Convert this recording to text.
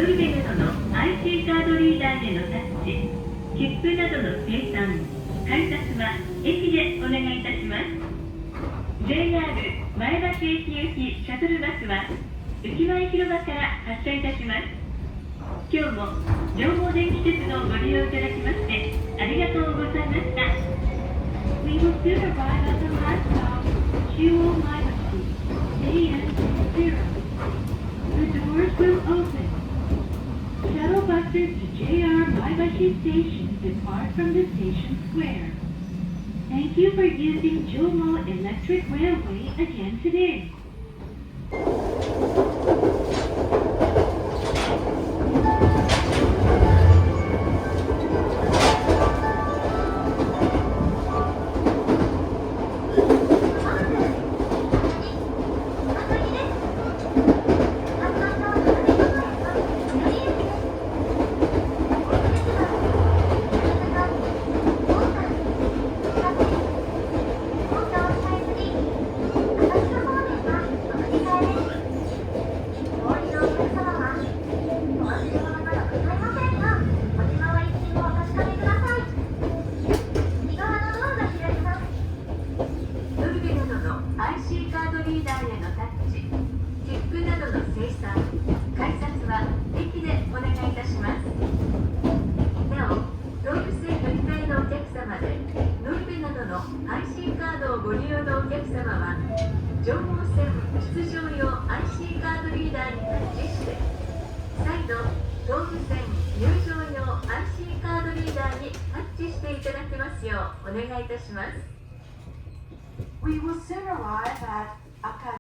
ノルウェーなどの IC カードリーダーでのタッチ、切符などの生産、改札は駅でお願いいたします。JR 前橋駅行きシャトルバスは駅前広場から発車いたします。今日も情報電気鉄道をご利用いただきましてありがとうございました。We will soon arrive at the last stop, Chuo Maibashi, AN0. The doors will open. Shuttle buses to JR Maibashi Station depart from the station square. Thank you for using Jomo Electric Railway again today. IC カードリーダーへのタッチ、切符などの生産、改札は駅でお願いいたします。なお、東武線乗り換えのお客様でノルウェーなどの IC カードをご利用のお客様は上毛線出場用 IC カードリーダーにタッチして再度東武線入場用 IC カードリーダーにタッチしていただきますようお願いいたします。We will soon arrive at